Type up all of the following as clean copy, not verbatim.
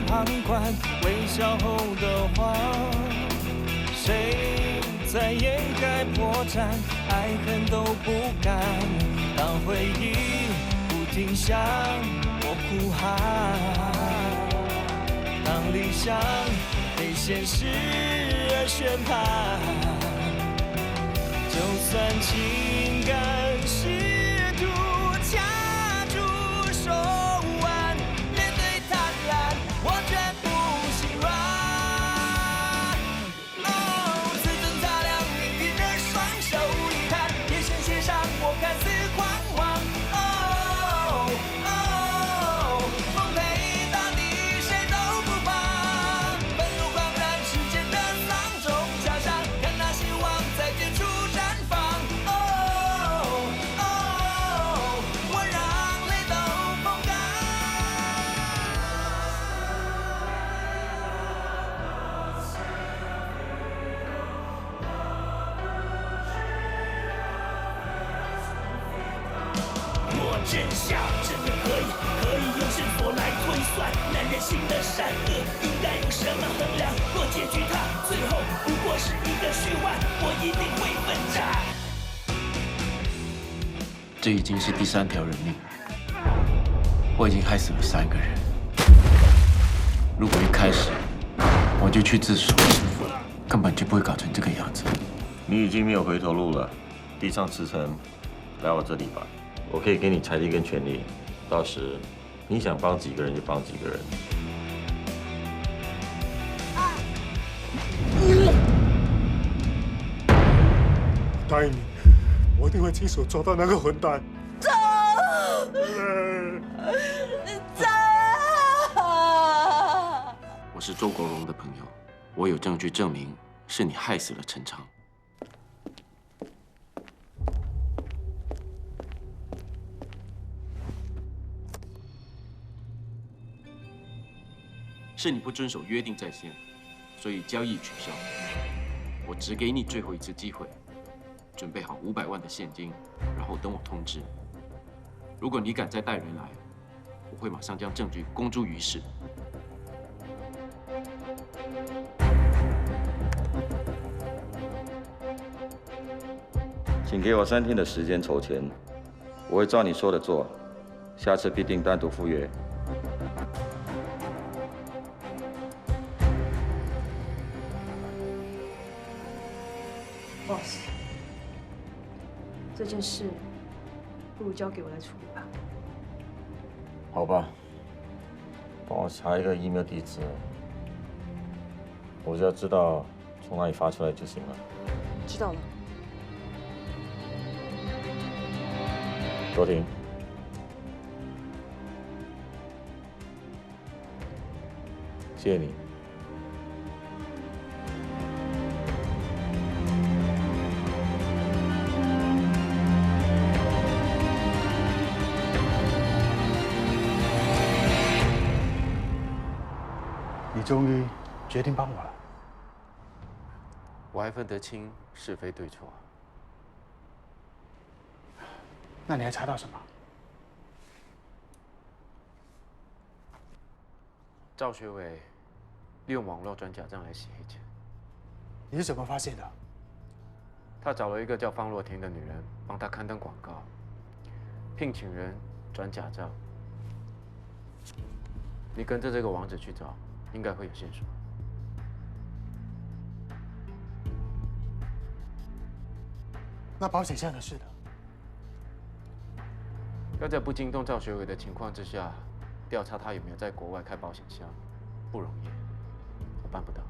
旁观，微笑后的谎，谁在掩盖破绽？爱恨都不甘，当回忆不停向我哭喊，当理想被现实而宣判，就算情感试图掐住手腕，面对贪婪，我绝不心软。哦，自尊擦亮命运的双手一摊，眼神写上我看似狂妄。哦哦，奉陪到底谁都不放，愤怒狂燃世间的丧钟敲响，看那希望在绝处绽放。哦哦，我让泪都风干。若真相真的可以用线索来推算，男人心的善恶应该用什么衡量？若结局它最后不过是一个虚幻，我一定会奋战。这已经是第3条人命，我已经害死了3个人。如果一开始我就去自首，根本就不会搞成这个样子。你已经没有回头路了，地上驰骋，来我这里吧，我可以给你财力跟权力，到时你想帮几个人就帮几个人。答应你，我一定会亲手抓到那个混蛋。走，走啊！我是周国荣的朋友，我有证据证明是你害死了陈昌。是你不遵守约定在先，所以交易取消。我只给你最后一次机会，准备好500万的现金，然后等我通知。如果你敢再带人来，我会马上将证据公诸于世。请给我3天的时间筹钱，我会照你说的做，下次必定单独赴约。Boss， 这件事不如交给我来处理吧。好吧，帮我查一个 email 地址，我只要知道从哪里发出来就行了。知道了。周婷，谢谢你。你终于决定帮我了。我还分得清是非对错。那你还查到什么？赵学伟利用网络转假账来洗黑钱。你是怎么发现的？他找了一个叫方若婷的女人帮他刊登广告，聘请人转假账。你跟着这个网址去找，应该会有线索。那保险箱的事呢？要在不惊动赵学伟的情况之下，调查他有没有在国外开保险箱，不容易，我办不到。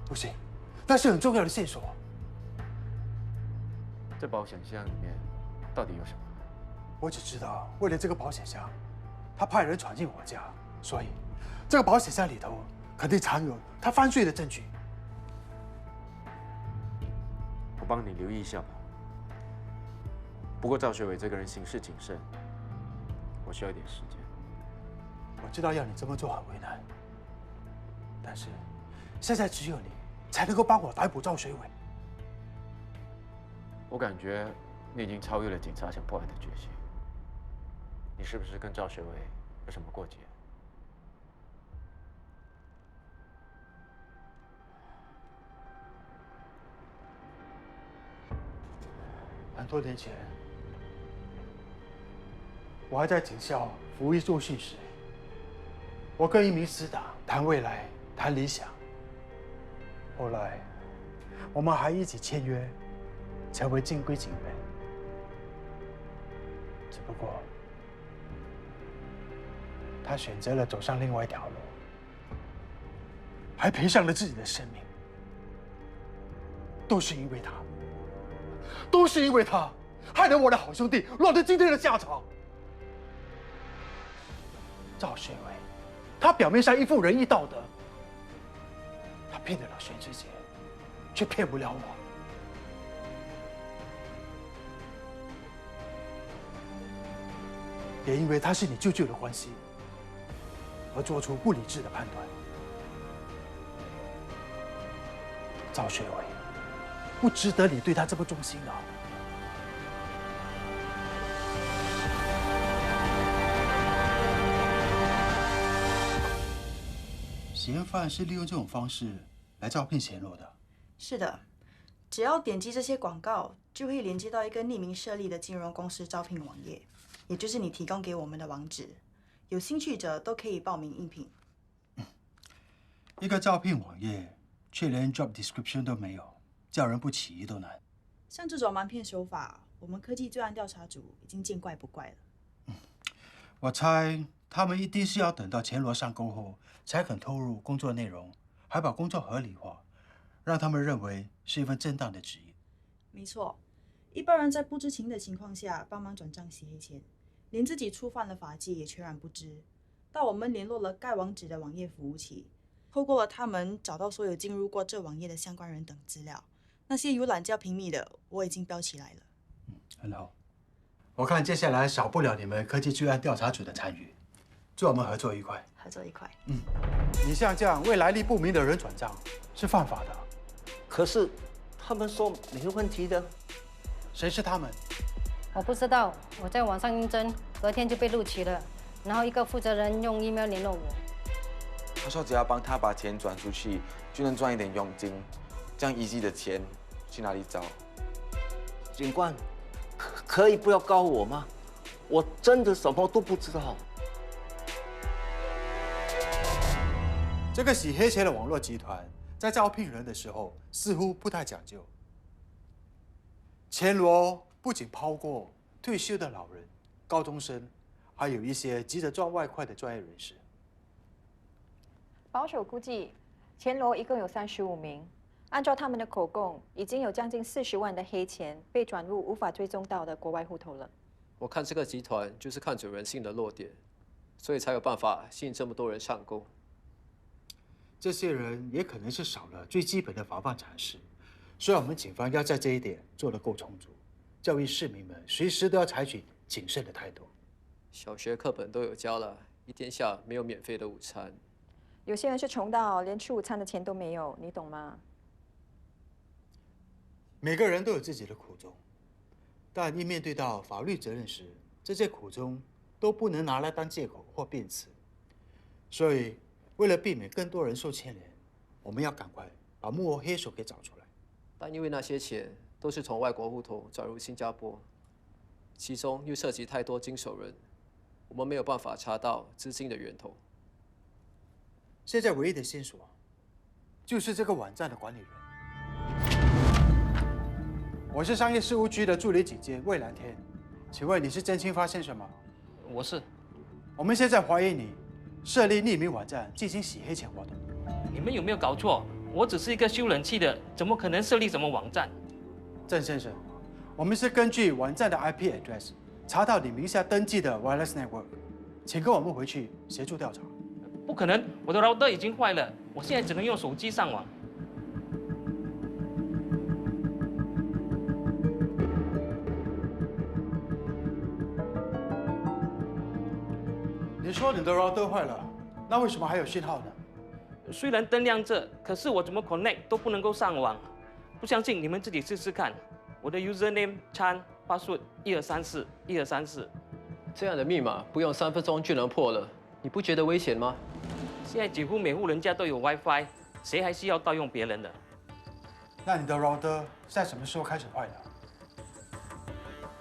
不行，那是很重要的线索。这保险箱里面到底有什么？我只知道，为了这个保险箱，他派人闯进我家，所以这个保险箱里头肯定藏有他犯罪的证据。我帮你留意一下吧。不过赵学伟这个人行事谨慎，我需要一点时间。我知道要你这么做很为难，但是现在只有你才能够帮我逮捕赵学伟。我感觉你已经超越了警察想破案的决心。你是不是跟赵学伟有什么过节？很多年前，我还在警校服役受训时，我跟一名死党谈未来、谈理想。后来，我们还一起签约，成为正规警员。只不过，他选择了走上另外一条路，还赔上了自己的生命。都是因为他，都是因为他，害得我的好兄弟落得今天的下场。赵学伟，他表面上一副仁义道德，他骗得了全世界，却骗不了我。也因为他是你舅舅的关系，而做出不理智的判断。赵学伟不值得你对他这么忠心啊！嫌犯是利用这种方式来招聘钱罗的。是的，只要点击这些广告，就会连接到一个匿名设立的金融公司招聘网页，也就是你提供给我们的网址。有兴趣者都可以报名应聘。一个招聘网页却连 job description 都没有，叫人不起疑都难。像这种瞒骗手法，我们科技罪案调查组已经见怪不怪了。我猜他们一定是要等到钱罗上钩后，才肯透露工作内容，还把工作合理化，让他们认为是一份正当的职业。没错，一般人在不知情的情况下帮忙转账洗黑钱，连自己触犯了法纪也全然不知。但我们联络了该网址的网页服务器，透过了他们找到所有进入过这网页的相关人等资料。那些浏览较频密的，我已经标起来了。很好。我看接下来少不了你们科技罪案调查组的参与，祝我们合作愉快。合作愉快。你像这样为来历不明的人转账是犯法的。可是他们说没问题的。谁是他们？我不知道，我在网上应征，隔天就被录取了。然后一个负责人用 email 联络我，他说只要帮他把钱转出去，就能赚一点佣金。这样easy的钱去哪里找？警官，可以不要告我吗？我真的什么都不知道。这个洗黑钱的网络集团在招聘人的时候似乎不太讲究。钱罗不仅抛过退休的老人、高中生，还有一些急着赚外快的专业人士。保守估计，钱罗一共有35名。按照他们的口供，已经有将近40万的黑钱被转入无法追踪到的国外户头了。我看这个集团就是看准人性的弱点，所以才有办法吸引这么多人上钩。这些人也可能是少了最基本的防范常识，所以我们警方要在这一点做得够充足，教育市民们随时都要采取谨慎的态度。小学课本都有教了，一天下没有免费的午餐。有些人是穷到连吃午餐的钱都没有，你懂吗？每个人都有自己的苦衷，但一面对到法律责任时，这些苦衷都不能拿来当借口或辩词。所以，为了避免更多人受牵连，我们要赶快把幕后黑手给找出来。但因为那些钱都是从外国户头转入新加坡，其中又涉及太多经手人，我们没有办法查到资金的源头。现在唯一的线索就是这个网站的管理人。我是商业事务局的助理警监魏蓝天，请问你是真清发现什么？我是。我们现在怀疑你设立匿名网站进行洗黑钱活动。你们有没有搞错？我只是一个修冷气的，怎么可能设立什么网站？郑先生，我们是根据网站的 IP address 查到你名下登记的 wireless network， 请跟我们回去协助调查。不可能，我的 router 已经坏了，我现在只能用手机上网。你说你的 router 坏了，那为什么还有信号呢？虽然灯亮着，可是我怎么 connect 都不能够上网。不相信你们自己试试看。我的 username Chan password 12341234。这样的密码不用3分钟就能破了，你不觉得危险吗？现在几乎每户人家都有 WiFi， 谁还需要盗用别人的？那你的 router 在什么时候开始坏的？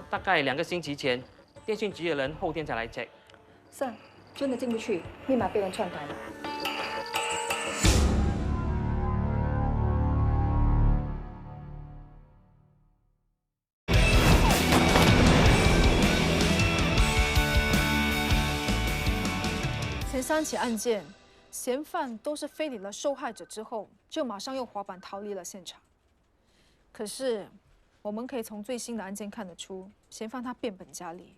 大概2个星期前，电信局的人后天才来 check。Sir， 真的进不去，密码被人篡改了。前3起案件，嫌犯都是非礼了受害者之后，就马上用滑板逃离了现场。可是，我们可以从最新的案件看得出，嫌犯他变本加厉。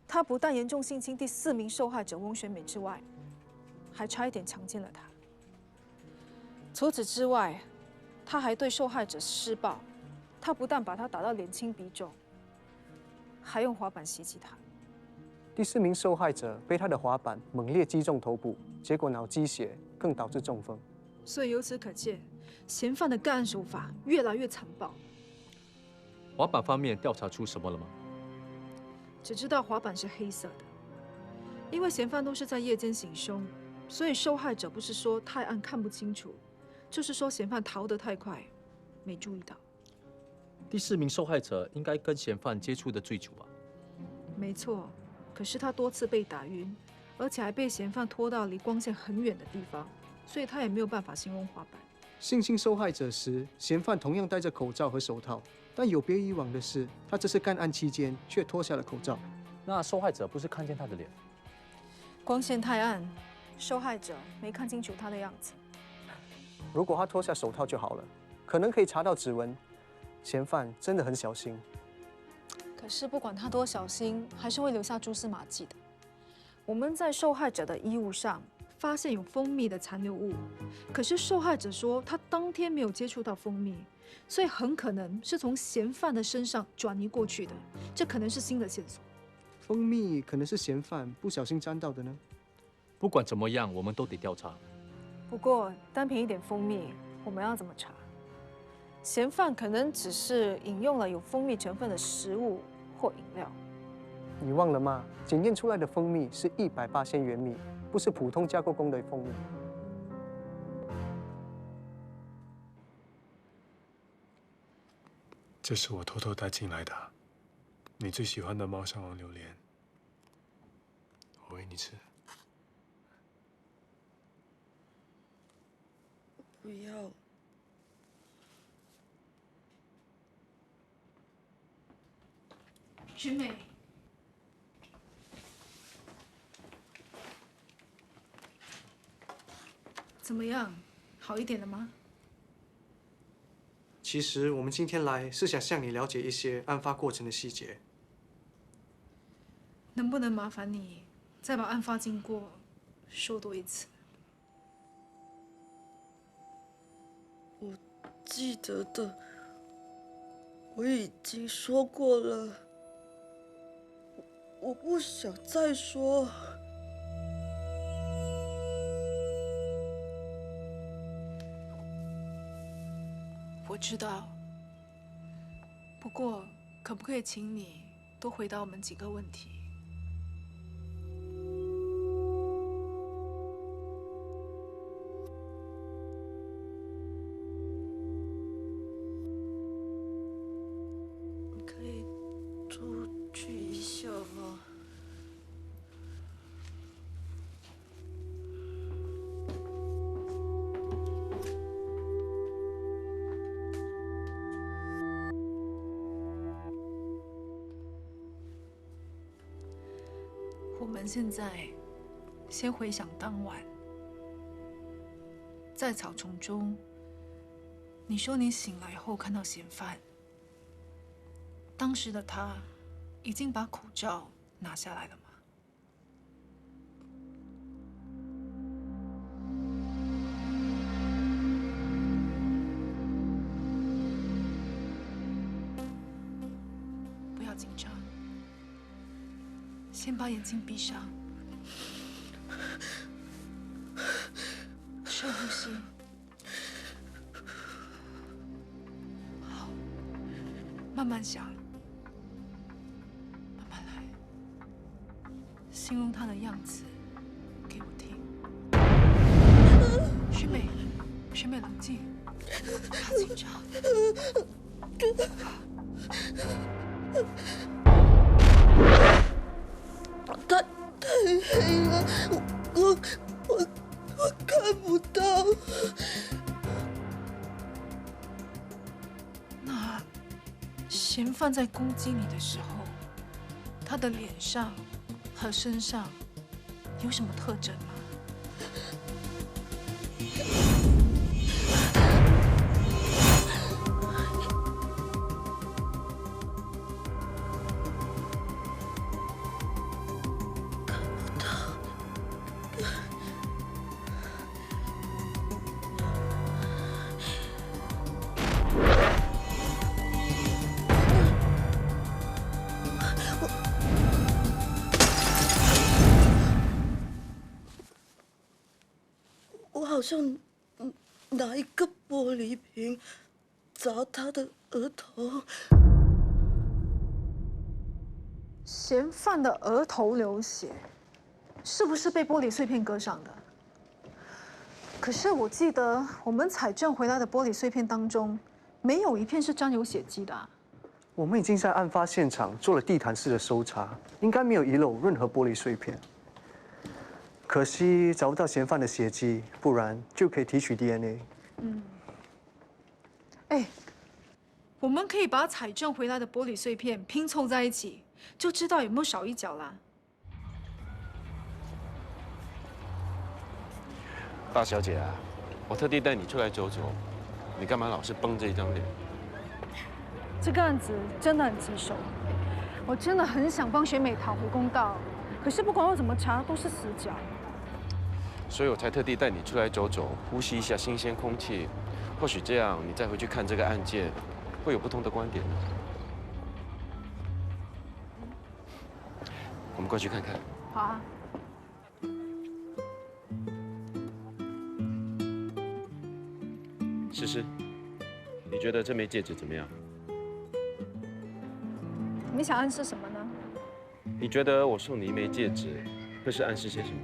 他不但严重性侵第4名受害者翁选美之外，还差一点强奸了她。除此之外，他还对受害者施暴。他不但把她打到脸青鼻肿，还用滑板袭击她。第4名受害者被他的滑板猛烈击中头部，结果脑积血，更导致中风。所以由此可见，嫌犯的干案手法越来越残暴。滑板方面调查出什么了吗？只知道滑板是黑色的，因为嫌犯都是在夜间行凶，所以受害者不是说太暗看不清楚，就是说嫌犯逃得太快，没注意到。第4名受害者应该跟嫌犯接触的最久吧？没错。可是他多次被打晕，而且还被嫌犯拖到离光线很远的地方，所以他也没有办法形容滑板。性侵受害者时，嫌犯同样戴着口罩和手套，但有别以往的是，他这次干案期间却脱下了口罩。那受害者不是看见他的脸？光线太暗，受害者没看清楚他的样子。如果他脱下手套就好了，可能可以查到指纹。嫌犯真的很小心。可是不管他多小心，还是会留下蛛丝马迹的。我们在受害者的衣物上发现有蜂蜜的残留物，可是受害者说他当天没有接触到蜂蜜，所以很可能是从嫌犯的身上转移过去的，这可能是新的线索。蜂蜜可能是嫌犯不小心沾到的呢？不管怎么样，我们都得调查。不过单凭一点蜂蜜，我们要怎么查？嫌犯可能只是饮用了有蜂蜜成分的食物或饮料。你忘了吗？检验出来的蜂蜜是100%原蜜，不是普通加工工的蜂蜜。这是我偷偷带进来的，你最喜欢的猫山王榴莲，我喂你吃。不要。徐美，怎么样？好一点了吗？其实我们今天来是想向你了解一些案发过程的细节。能不能麻烦你再把案发经过说多一次？我记得的，我已经说过了。我不想再说。我知道，不过可不可以请你多回答我们几个问题？你可以出去一下吗？我们现在先回想当晚，在草丛中，你说你醒来后看到嫌犯，当时的他已经把口罩拿下来了吗？不要紧张。先把眼睛闭上，深呼吸。好，慢慢想，慢慢来，形容他的样子给我听。徐美，徐美，冷静，不要紧张。太黑了，我看不到。那嫌犯在攻击你的时候，他的脸上和身上有什么特征吗？我好像拿一个玻璃瓶砸他的额头。嫌犯的额头流血，是不是被玻璃碎片割伤的？可是我记得我们采证回来的玻璃碎片当中，没有一片是沾有血迹的啊。我们已经在案发现场做了地毯式的搜查，应该没有遗漏任何玻璃碎片。可惜找不到嫌犯的血迹，不然就可以提取 DNA。哎，我们可以把采证回来的玻璃碎片拼凑在一起，就知道有没有少一角啦。大小姐啊，我特地带你出来走走，你干嘛老是绷着一张脸？这个案子真的很棘手，我真的很想帮学美讨回公道，可是不管我怎么查，都是死角。所以我才特地带你出来走走，呼吸一下新鲜空气，或许这样你再回去看这个案件，会有不同的观点呢。我们过去看看。好啊。诗诗，你觉得这枚戒指怎么样？你想暗示什么呢？你觉得我送你一枚戒指，会是暗示些什么？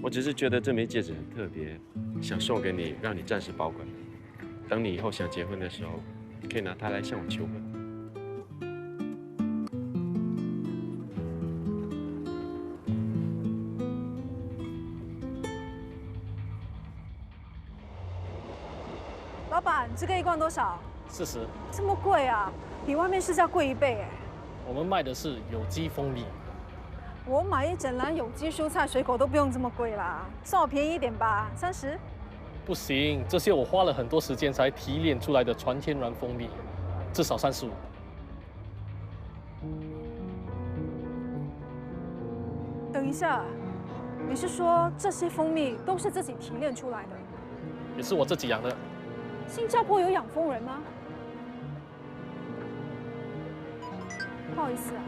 我只是觉得这枚戒指很特别，想送给你，让你暂时保管。等你以后想结婚的时候，可以拿它来向我求婚。老板，这个一罐多少？40。这么贵啊，比外面市价贵1倍哎。我们卖的是有机蜂蜜。我买一整篮有机蔬菜水果都不用这么贵啦，算我便宜一点吧，30。不行，这些我花了很多时间才提炼出来的纯天然蜂蜜，至少35。等一下，你是说这些蜂蜜都是自己提炼出来的？也是我自己养的。新加坡有养蜂人吗？不好意思啊。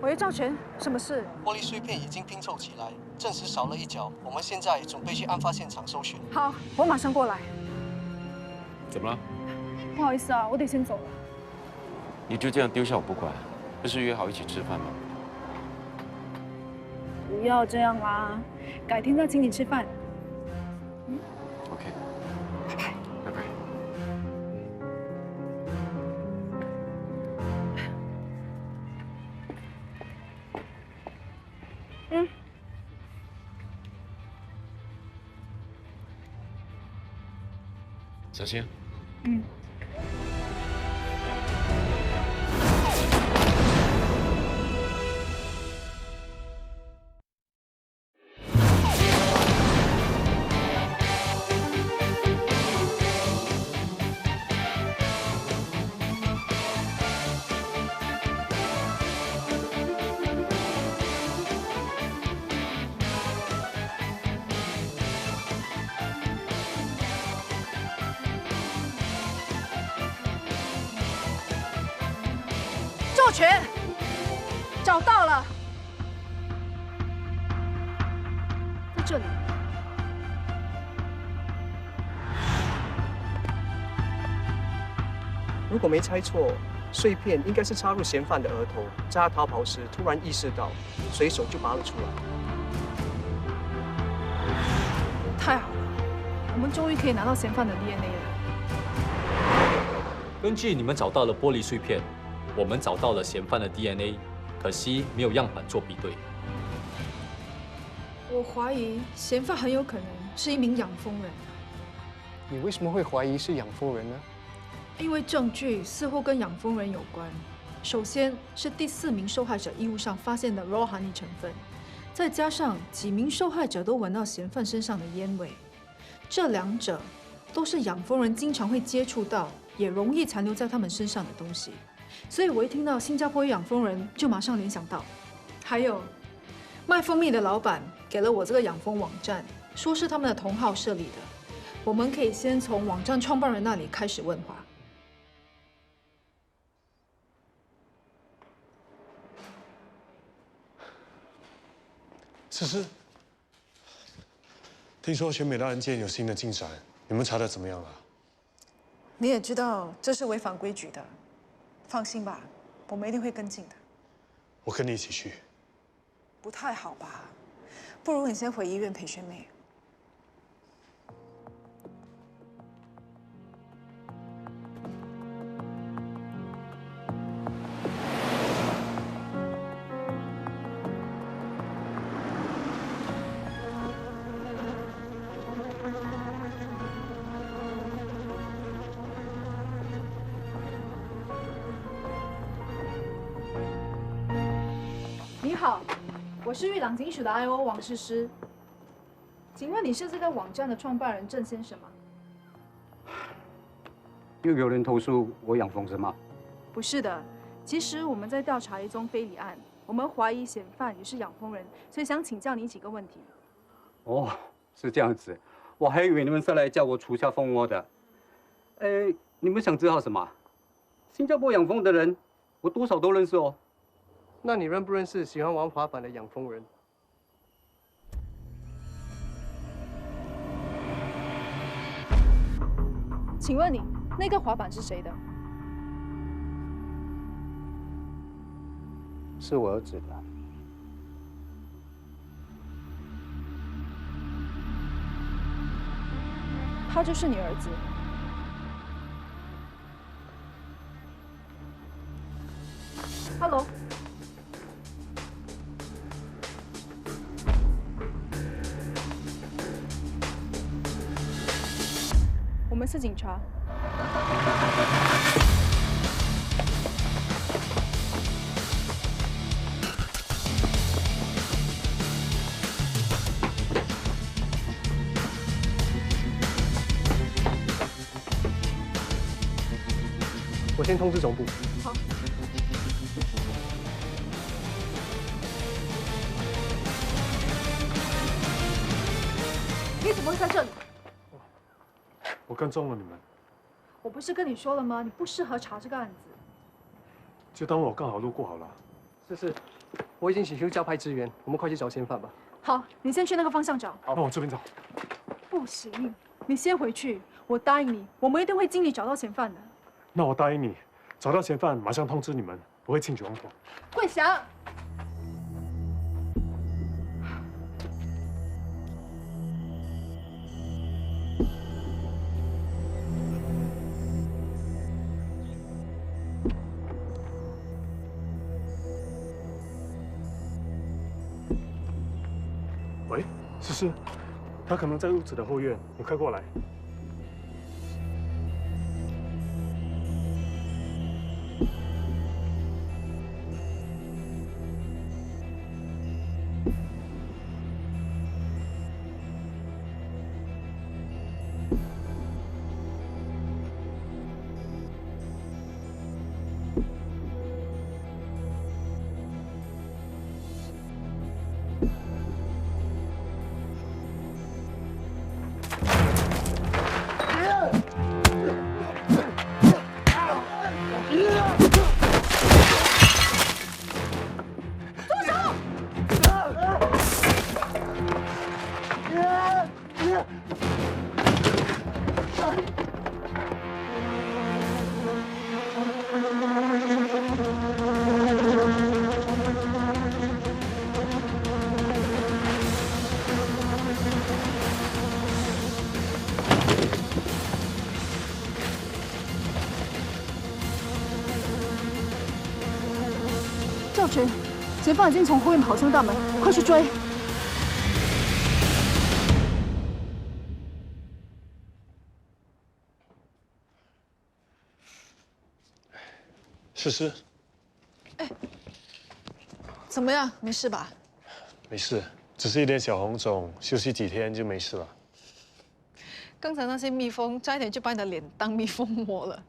喂，赵全，什么事？玻璃碎片已经拼凑起来，证实少了一角。我们现在准备去案发现场搜寻。好，我马上过来。怎么了？不好意思啊，我得先走了。你就这样丢下我不管？不是约好一起吃饭吗？不要这样啊，改天再请你吃饭。OK， 拜拜，拜拜。小心。赵全，找到了，在这里。如果没猜错，碎片应该是插入嫌犯的额头，在他逃跑时突然意识到，随手就拔了出来。太好了，我们终于可以拿到嫌犯的 DNA 了。根据你们找到了玻璃碎片，我们找到了嫌犯的 DNA， 可惜没有样板做比对。我怀疑嫌犯很有可能是一名养蜂人。你为什么会怀疑是养蜂人呢？因为证据似乎跟养蜂人有关。首先是第4名受害者衣物上发现的 raw honey 成分，再加上几名受害者都闻到嫌犯身上的烟味，这2者都是养蜂人经常会接触到，也容易残留在他们身上的东西。所以我一听到新加坡有养蜂人，就马上联想到。还有，卖蜂蜜的老板给了我这个养蜂网站，说是他们的同好设立的。我们可以先从网站创办人那里开始问话。思思，听说全美的案件有新的进展，你们查得怎么样了？你也知道这是违反规矩的，放心吧，我们一定会跟进的。我跟你一起去。不太好吧？不如你先回医院陪学妹。你好，我是玉朗警署的 I.O. 王诗诗。请问你是这个网站的创办人郑先生吗？又有人投诉我养蜂是吗？不是的，其实我们在调查一宗非礼案，我们怀疑嫌犯也是养蜂人，所以想请教你几个问题。哦，是这样子，我还以为你们是来叫我除下蜂窝的。你们想知道什么？新加坡养蜂的人，我多少都认识哦。那你认不认识喜欢玩滑板的养蜂人？请问你那个滑板是谁的？是我儿子的。他就是你儿子。Hello。我们是警察。我先通知总部。好。你怎么会在这里？我跟踪了你们，我不是跟你说了吗？你不适合查这个案子。就当我刚好路过好了。是，我已经请求交派支援，我们快去找嫌犯吧。好，你先去那个方向找。好，那我这边找。不行，你先回去。我答应你，我们一定会尽力找到嫌犯的。那我答应你，找到嫌犯马上通知你们，不会轻举妄动。桂祥。喂，思思，他可能在屋子的后院，你快过来。耀全，嫌犯已经从后院跑出大门，快去追！诗诗，怎么样？没事吧？没事，只是一点小红肿，休息几天就没事了。刚才那些蜜蜂差一点就把你的脸当蜜蜂窝了。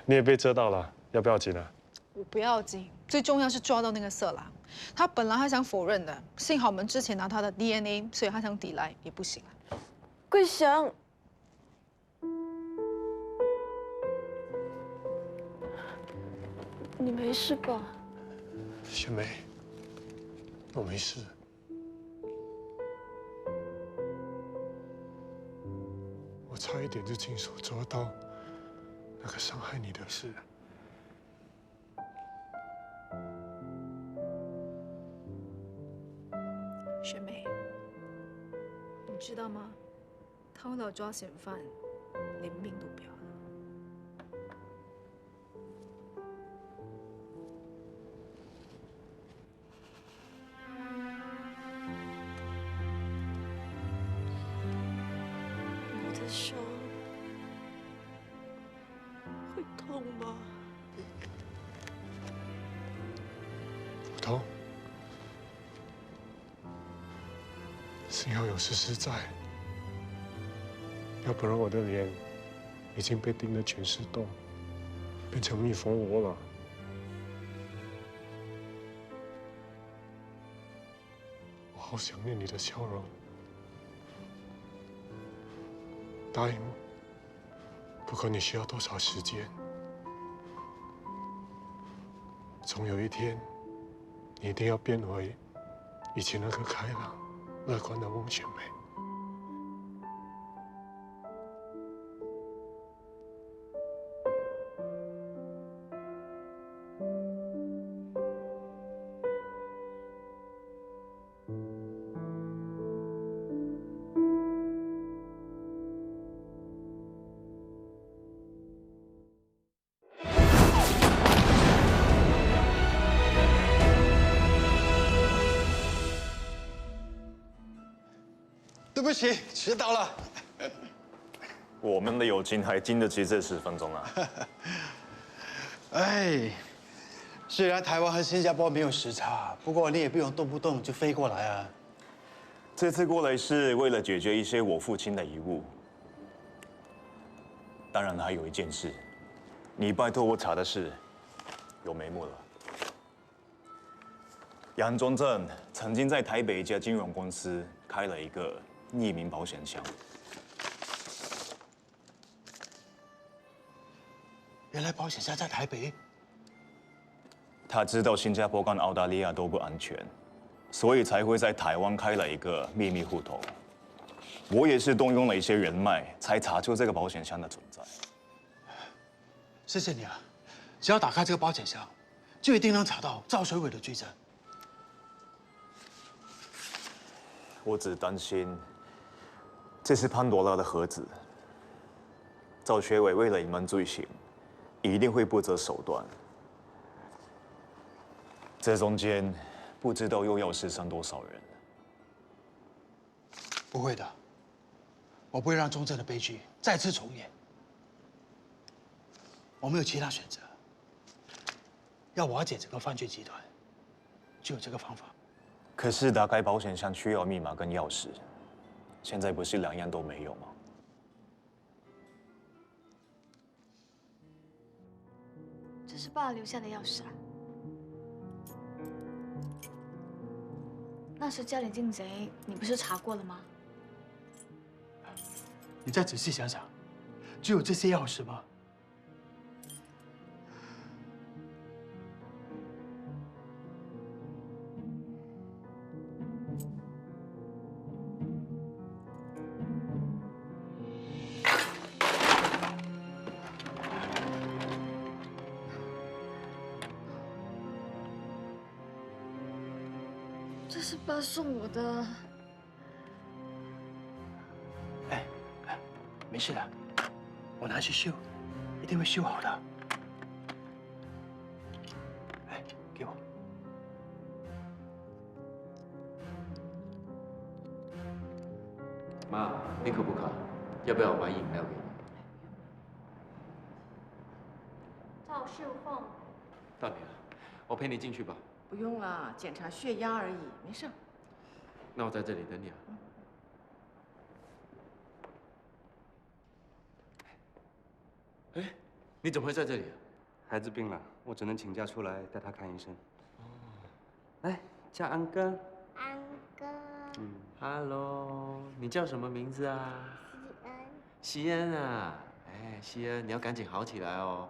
你也被蛰到了，要不要紧啊？我不要紧，最重要是抓到那个色狼。他本来还想否认的，幸好我们之前拿他的 DNA， 所以他想抵赖也不行了。桂祥，你没事吧？雪梅，我没事。我差一点就亲手做到那个伤害你的事。雪梅，你知道吗？他为了抓嫌犯，连命都不要了。你的手会痛吗？不痛。幸好有诗诗在，要不然我的脸已经被叮得全是洞，变成蜜蜂窝了。我好想念你的笑容，答应我，不管你需要多少时间，总有一天，你一定要变回以前那个开朗、乐观的翁雪梅。对不起，迟到了。我们的友情还经得起这10分钟啊！哎，虽然台湾和新加坡没有时差，不过你也不用动不动就飞过来啊。这次过来是为了解决一些我父亲的遗物，当然还有一件事，你拜托我查的事有眉目了。杨忠正曾经在台北一家金融公司开了一个匿名保险箱。原来保险箱在台北。他知道新加坡跟澳大利亚都不安全，所以才会在台湾开了一个秘密户头。我也是动用了一些人脉，才查出这个保险箱的存在。谢谢你啊！只要打开这个保险箱，就一定能查到赵水伟的罪证。我只担心，这是潘多拉的盒子。赵学伟为了隐瞒罪行，一定会不择手段。这中间不知道又要失伤多少人。不会的，我不会让中正的悲剧再次重演。我没有其他选择。要瓦解整个犯罪集团，只有这个方法。可是打开保险箱需要密码跟钥匙，现在不是2样都没有吗？这是爸留下的钥匙啊。那时家里进贼，你不是查过了吗？你再仔细想想，只有这些钥匙吗？这是爸送我的。没事的，我拿去修，一定会修好的。哎，给我。妈，你渴不渴？要不要我买饮料给你？赵秀凤，到你了，我陪你进去吧。不用了，检查血压而已，没事。那我在这里等你啊。哎，你怎么会在这里？孩子病了，我只能请假出来带他看医生。来，叫安哥。安哥。Hello， 你叫什么名字啊？西恩啊，哎，西恩，你要赶紧好起来哦，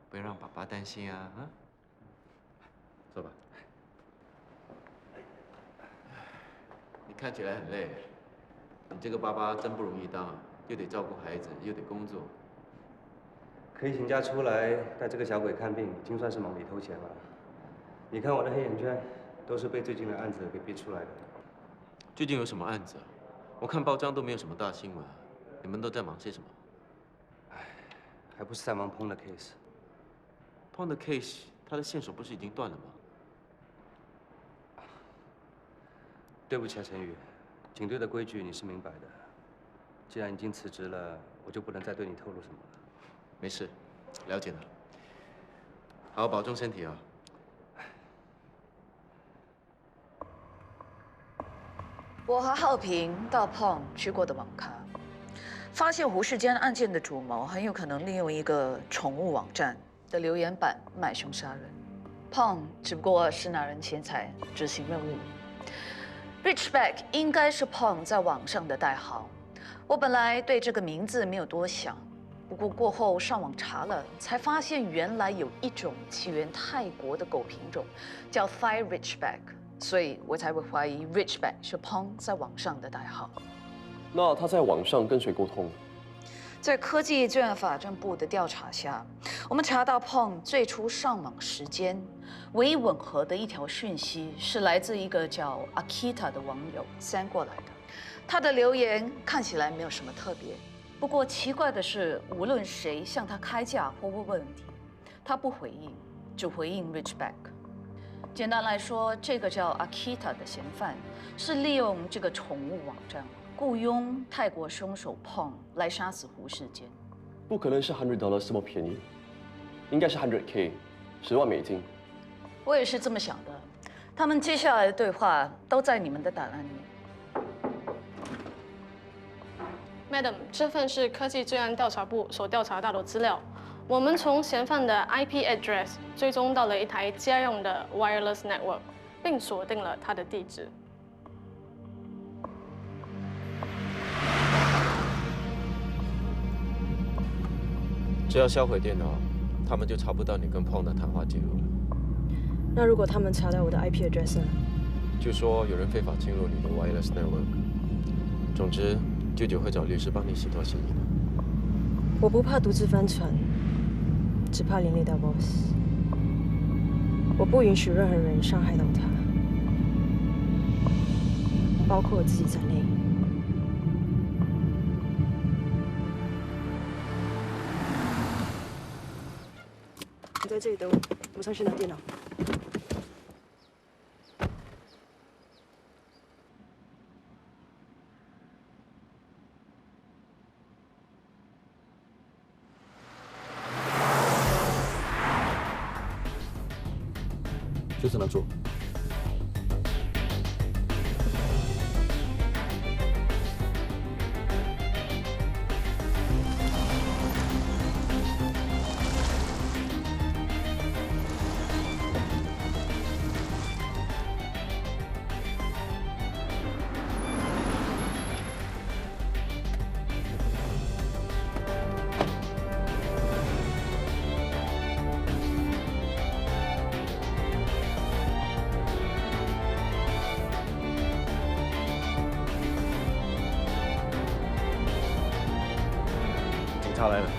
不要让爸爸担心啊，啊。坐吧。你看起来很累，你这个爸爸真不容易当，又得照顾孩子，又得工作。可以请假出来带这个小鬼看病，已经算是忙里偷闲了。你看我的黑眼圈，都是被最近的案子给逼出来的。最近有什么案子啊？我看报章都没有什么大新闻，你们都在忙些什么？还不是在忙Pong的 case。Pong的 case， 他的线索不是已经断了吗？对不起啊，陈宇，警队的规矩你是明白的。既然已经辞职了，我就不能再对你透露什么了。没事，了解了。好好保重身体啊。我和浩平到 Pong 去过的网咖，发现胡世坚案件的主谋很有可能利用一个宠物网站的留言板买凶杀人。Pong 只不过是拿人钱财执行任务。Richback 应该是 Pong 在网上的代号。我本来对这个名字没有多想，不过过后上网查了，才发现原来有一种起源泰国的狗品种，叫 Thai Richback。所以我才会怀疑 Richback 是 Pong 在网上的代号。那他在网上跟谁沟通？在科技罪案法政部的调查下，我们查到 Pong 最初上网时间唯一吻合的一条讯息是来自一个叫 Akita 的网友send过来的。他的留言看起来没有什么特别，不过奇怪的是，无论谁向他开价或问问题，他不回应，只回应 Richback。简单来说，这个叫 Akita 的嫌犯是利用这个宠物网站雇佣泰国凶手 Pong 来杀死胡世坚。不可能是$100这么便宜，应该是100K， 10万美金。我也是这么想的。他们接下来的对话都在你们的档案里。Madam， 这份是科技罪案调查部所调查到的资料。我们从嫌犯的 IP address 追踪到了一台家用的 wireless network， 并锁定了他的地址。只要销毁电脑，他们就查不到你跟Pong的谈话记录了。那如果他们查到我的 IP address 呢？就说有人非法侵入你的 wireless network。总之，舅舅会找律师帮你洗脱嫌疑的。我不怕独自翻船，只怕连累到 boss。我不允许任何人伤害到他，包括我自己在内。你在这里等我，我上去拿电脑。就这样做。警察来了。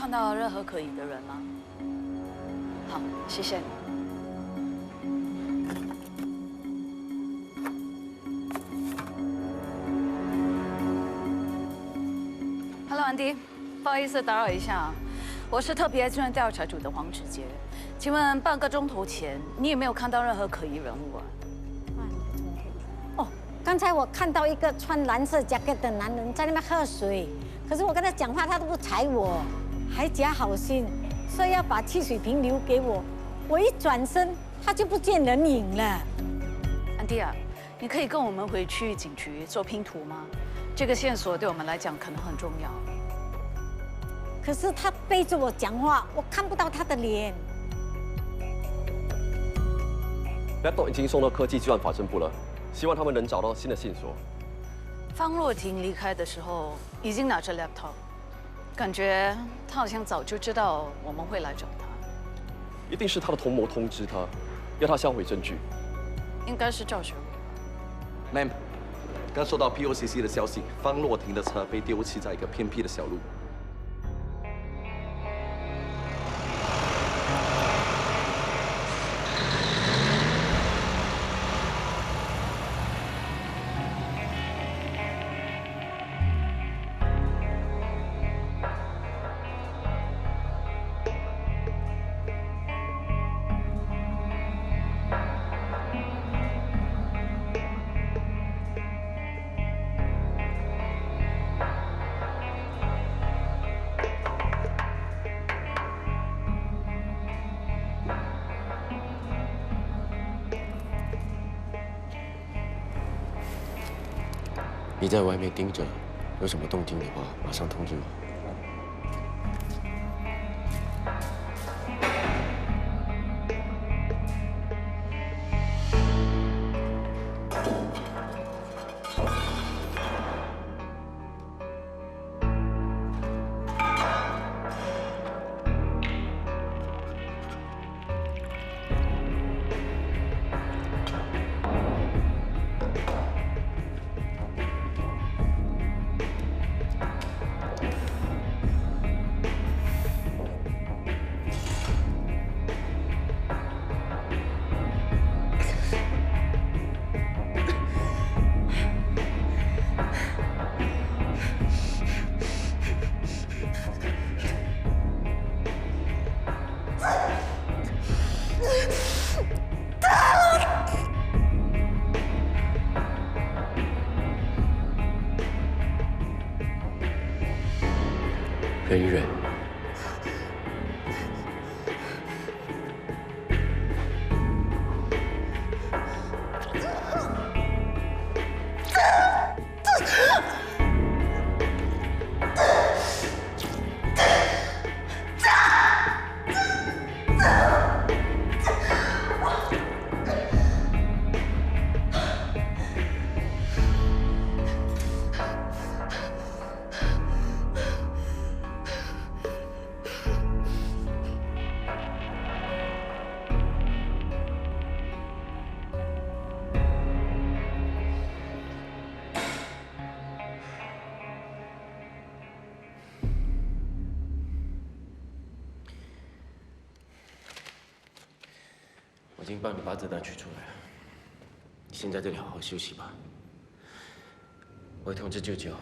看到任何可疑的人吗？好，谢谢你。Hello， 安迪，不好意思打扰一下，我是特别专案调查组的黄芷杰，请问半个钟头前你有没有看到任何可疑人物啊？哦，刚才我看到一个穿蓝色 jacket 的男人在那边喝水，可是我跟他讲话，他都不睬我，还假好心说要把汽水瓶留给我。我一转身，他就不见人影了。安迪啊，你可以跟我们回去警局做拼图吗？这个线索对我们来讲可能很重要。可是他背着我讲话，我看不到他的脸。laptop 已经送到科技罪案法侦部了，希望他们能找到新的线索。方若婷离开的时候已经拿着 laptop， 感觉他好像早就知道我们会来找他。一定是他的同谋通知他，要他销毁证据。应该是赵学伟。Ma'am， 刚收到 POCC 的消息，方若婷的车被丢弃在一个偏僻的小路。你在外面盯着，有什么动静的话，马上通知我。忍一忍。我已经帮你把子弹取出来了，你先在这里好好休息吧。我会通知舅舅，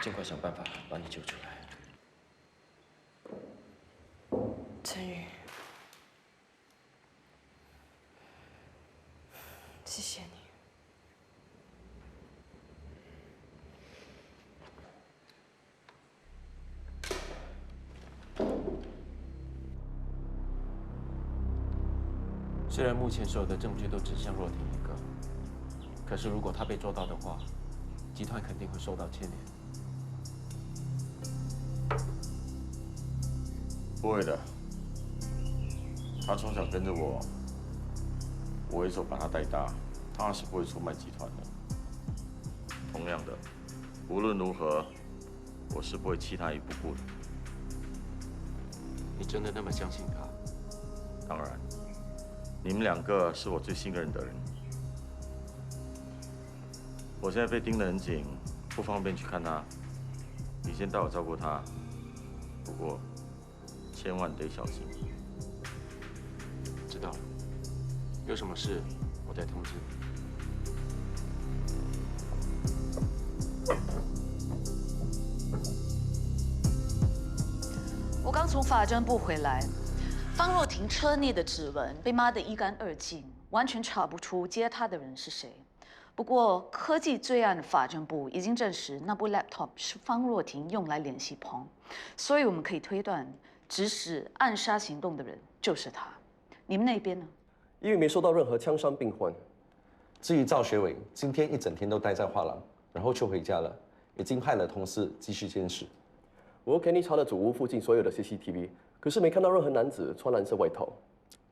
尽快想办法把你救出来。陈宇，谢谢你。虽然目前所有的证据都指向若婷一个，可是如果她被捉到的话，集团肯定会受到牵连。不会的，他从小跟着我，我一手把他带大，他是不会出卖集团的。同样的，无论如何，我是不会弃他于不顾的。你真的那么相信他？当然。你们两个是我最信任的人。我现在被盯得很紧，不方便去看他。你先带我照顾他。不过，千万得小心。知道了，有什么事我再通知。我刚从法政部回来，方若婷车内的指纹被抹得一干二净，完全查不出接她的人是谁。不过，科技罪案法政部已经证实那部 laptop 是方若婷用来联系彭，所以我们可以推断，指使暗杀行动的人就是他。你们那边呢？因为没收到任何枪伤病患。至于赵学伟，今天一整天都待在画廊，然后就回家了，已经派了同事继续监视。我给你查了主屋附近所有的 CCTV， 可是没看到任何男子穿蓝色外套。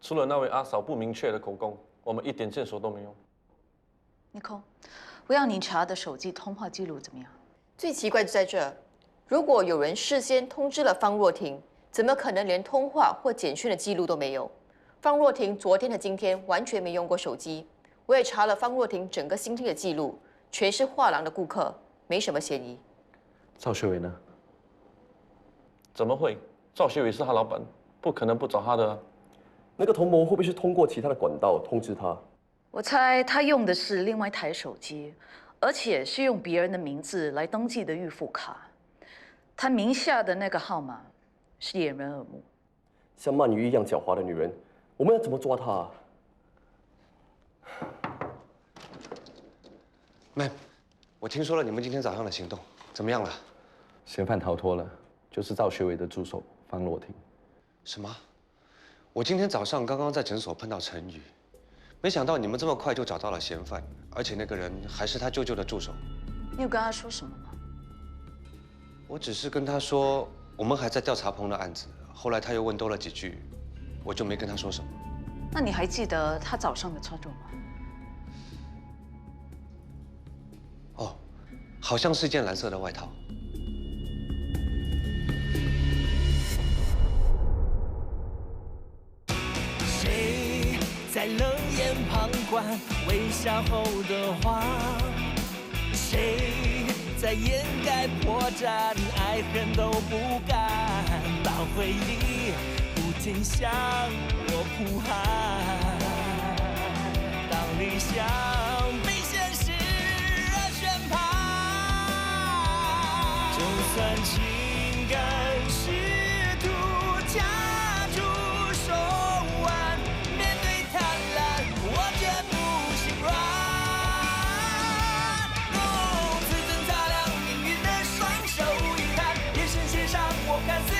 除了那位阿嫂不明确的口供，我们一点线索都没有。Nicole，我要你查的手机通话记录怎么样？最奇怪就在这，如果有人事先通知了方若婷，怎么可能连通话或简讯的记录都没有？方若婷昨天和今天完全没用过手机。我也查了方若婷整个星期的记录，全是画廊的顾客，没什么嫌疑。赵学伟呢？怎么会？赵学伟是他老板，不可能不找他的。那个同谋会不会是通过其他的管道通知他？我猜他用的是另外一台手机，而且是用别人的名字来登记的预付卡。他名下的那个号码是掩人耳目。像鳗鱼一样狡猾的女人，我们要怎么抓她啊？Ma'am， 我听说了你们今天早上的行动，怎么样了？嫌犯逃脱了，就是赵学伟的助手方若婷。什么？我今天早上刚刚在诊所碰到陈宇，没想到你们这么快就找到了嫌犯，而且那个人还是他舅舅的助手。你有跟他说什么吗？我只是跟他说我们还在调查彭的案子，后来他又问多了几句，我就没跟他说什么。那你还记得他早上的操作吗？哦，好像是件蓝色的外套。谁在冷眼旁观微笑后的谎？谁在掩盖破绽，爱恨都不敢？当回忆不停向我呼喊，当理想被现实宣判，就算情感试图卡住手腕，面对贪婪我绝不心软。自尊擦亮命运的双手，遗憾眼神写上我看似